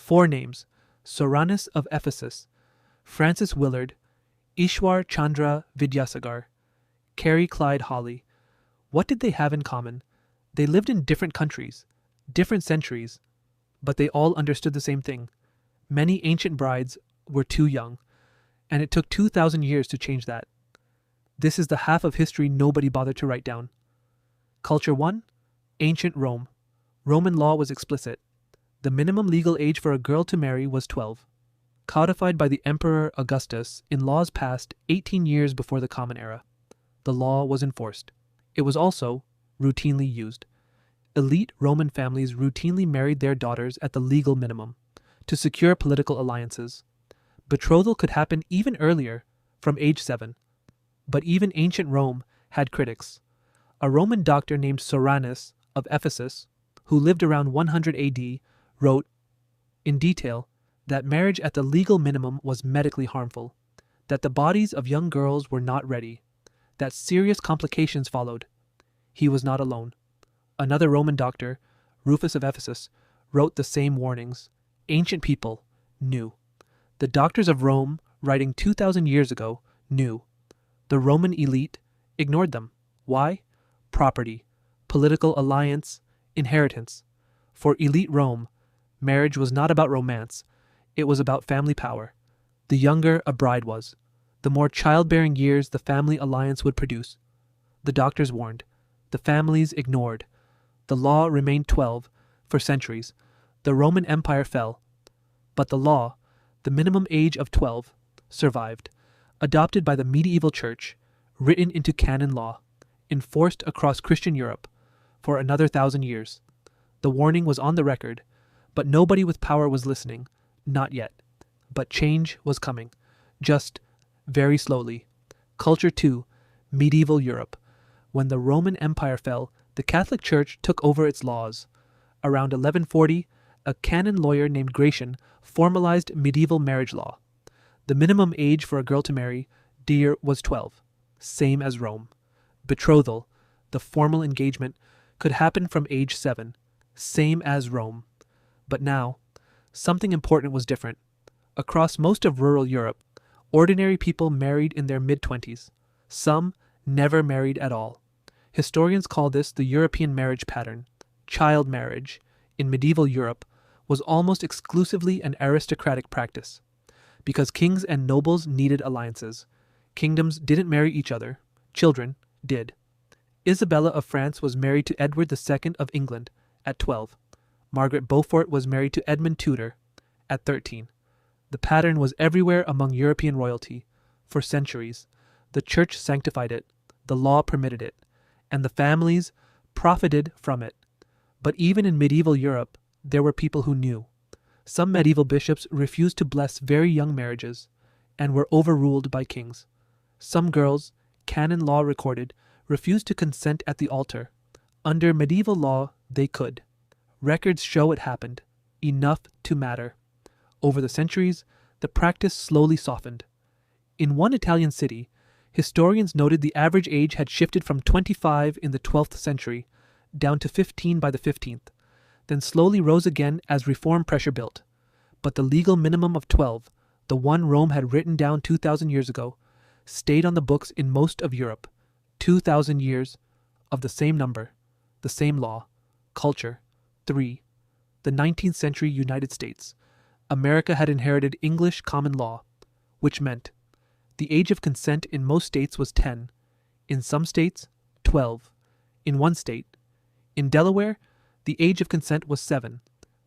Four names: Soranus of Ephesus, Francis Willard, Ishwar Chandra Vidyasagar, Carrie Clyde Hawley. What did they have in common? They lived in different countries, different centuries, but they all understood the same thing. Many ancient brides were too young, and it took 2,000 years to change that. This is the half of history nobody bothered to write down. Culture 1. Ancient Rome. Roman law was explicit. The minimum legal age for a girl to marry was 12. Codified by the Emperor Augustus in laws passed 18 years before the Common Era. The law was enforced. It was also routinely used. Elite Roman families routinely married their daughters at the legal minimum to secure political alliances. Betrothal could happen even earlier, from age 7. But even ancient Rome had critics. A Roman doctor named Soranus of Ephesus, who lived around 100 AD, wrote in detail that marriage at the legal minimum was medically harmful, that the bodies of young girls were not ready, that serious complications followed. He was not alone. Another Roman doctor, Rufus of Ephesus, wrote the same warnings. Ancient people knew. The doctors of Rome, writing 2,000 years ago, knew. The Roman elite ignored them. Why? Property, political alliance, inheritance. For elite Rome, marriage was not about romance. It was about family power. The younger a bride was, the more childbearing years the family alliance would produce. The doctors warned. The families ignored. The law remained 12 for centuries. The Roman Empire fell. But the law, the minimum age of 12, survived, adopted by the medieval church, written into canon law, enforced across Christian Europe for another 1,000 years. The warning was on the record, but nobody with power was listening. Not yet. But change was coming. Just very slowly. Culture 2. Medieval Europe. When the Roman Empire fell, the Catholic Church took over its laws. Around 1140, a canon lawyer named Gratian formalized medieval marriage law. The minimum age for a girl to marry, dear, was 12, same as Rome. Betrothal, the formal engagement, could happen from age 7, same as Rome. But now, something important was different. Across most of rural Europe, ordinary people married in their mid-20s. Some never married at all. Historians call this the European marriage pattern. Child marriage, in medieval Europe, was almost exclusively an aristocratic practice. Because kings and nobles needed alliances. Kingdoms didn't marry each other. Children did. Isabella of France was married to Edward II of England at 12. Margaret Beaufort was married to Edmund Tudor at 13. The pattern was everywhere among European royalty. For centuries, the church sanctified it, the law permitted it, and the families profited from it. But even in medieval Europe, there were people who knew. Some medieval bishops refused to bless very young marriages and were overruled by kings. Some girls, canon law recorded, refused to consent at the altar. Under medieval law, they could. Records show it happened, enough to matter. Over the centuries, the practice slowly softened. In one Italian city, historians noted the average age had shifted from 25 in the 12th century down to 15 by the 15th, then slowly rose again as reform pressure built. But the legal minimum of 12, the one Rome had written down 2,000 years ago, stayed on the books in most of Europe. 2,000 years of the same number, the same law. Culture. 3. The 19th century United States. America had inherited English common law, which meant the age of consent in most states was 10, in some states, 12, in one state. In Delaware, the age of consent was 7.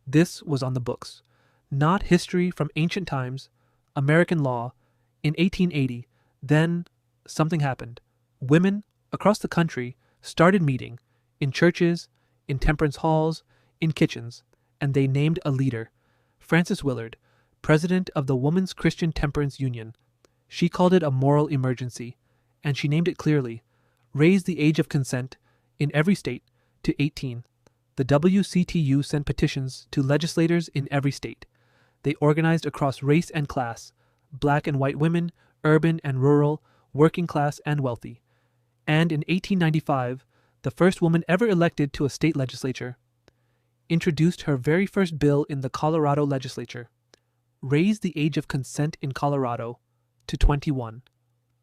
This was on the books. Not history from ancient times, American law. In 1880, then something happened. Women across the country started meeting in churches, in temperance halls, in kitchens, and they named a leader, Frances Willard, president of the Women's Christian Temperance Union. She called it a moral emergency, and she named it clearly: raise the age of consent in every state to 18. The WCTU sent petitions to legislators in every state. They organized across race and class, black and white women, urban and rural, working class and wealthy. And in 1895, the first woman ever elected to a state legislature. introduced her very first bill in the Colorado legislature, raised the age of consent in Colorado to 21.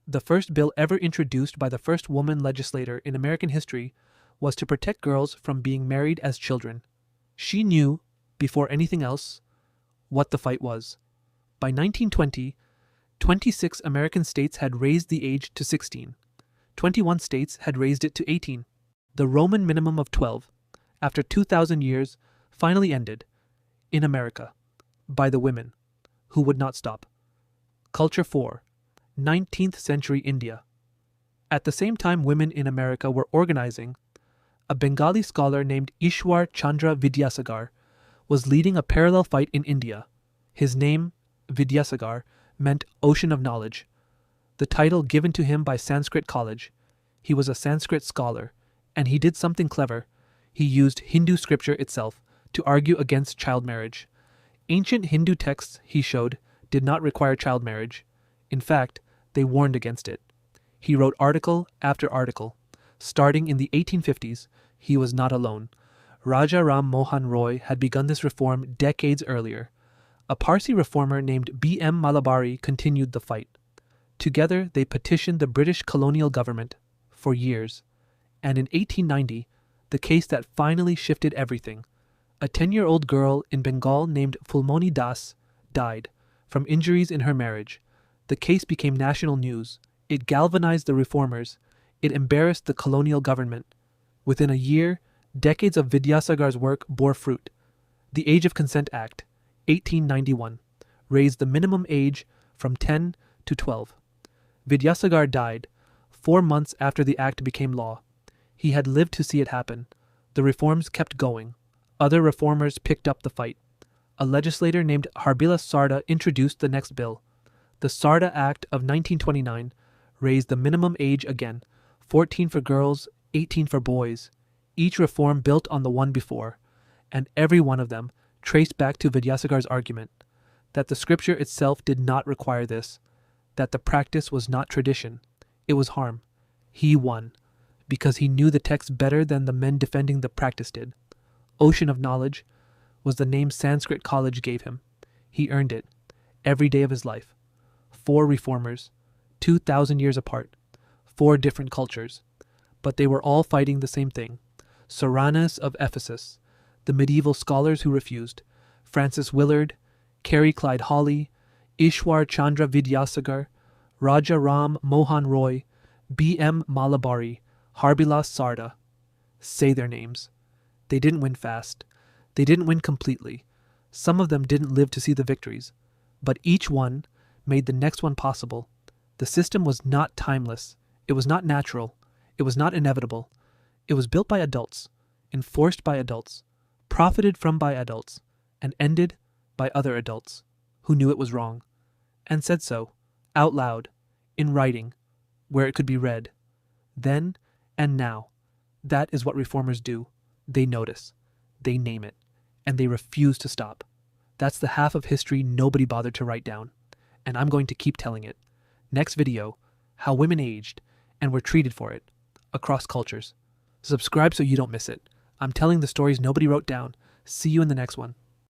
The first bill ever introduced by the first woman legislator in American history was to protect girls from being married as children. She knew, before anything else, what the fight was. By 1920, 26 American states had raised the age to 16. 21 states had raised it to 18. The Roman minimum of 12, after 2,000 years, finally ended, in America, by the women, who would not stop. Culture 4. 19th century India. At the same time women in America were organizing, a Bengali scholar named Ishwar Chandra Vidyasagar was leading a parallel fight in India. His name, Vidyasagar, meant ocean of knowledge, the title given to him by Sanskrit college. He was a Sanskrit scholar, and he did something clever. He used Hindu scripture itself to argue against child marriage. Ancient Hindu texts, he showed, did not require child marriage. In fact, they warned against it. He wrote article after article. Starting in the 1850s, he was not alone. Raja Ram Mohan Roy had begun this reform decades earlier. A Parsi reformer named B.M. Malabari continued the fight. Together, they petitioned the British colonial government for years. And in 1890, the case that finally shifted everything. A 10-year-old girl in Bengal named Fulmoni Das died from injuries in her marriage. The case became national news. It galvanized the reformers. It embarrassed the colonial government. Within a year, decades of Vidyasagar's work bore fruit. The Age of Consent Act, 1891, raised the minimum age from 10 to 12. Vidyasagar died 4 months after the act became law. He had lived to see it happen. The reforms kept going. Other reformers picked up the fight. A legislator named Harbilas Sarda introduced the next bill. The Sarda Act of 1929 raised the minimum age again, 14 for girls, 18 for boys. Each reform built on the one before, and every one of them traced back to Vidyasagar's argument that the scripture itself did not require this, that the practice was not tradition, it was harm. He won, because he knew the text better than the men defending the practice did. Ocean of knowledge was the name Sanskrit college gave him. He earned it, every day of his life. 4 reformers, 2,000 years apart, 4 different cultures, but they were all fighting the same thing. Soranus of Ephesus, the medieval scholars who refused, Francis Willard, Carrie Clyde Hawley, Ishwar Chandra Vidyasagar, Raja Ram Mohan Roy, B.M. Malabari, Harbilas Sarda. Say their names. They didn't win fast. They didn't win completely. Some of them didn't live to see the victories. But each one made the next one possible. The system was not timeless. It was not natural. It was not inevitable. It was built by adults, enforced by adults, profited from by adults, and ended by other adults who knew it was wrong, and said so, out loud, in writing, where it could be read. Then and now, that is what reformers do. They notice, they name it, and they refuse to stop. That's the half of history nobody bothered to write down, and I'm going to keep telling it. Next video, how women aged and were treated for it, across cultures. Subscribe so you don't miss it. I'm telling the stories nobody wrote down. See you in the next one.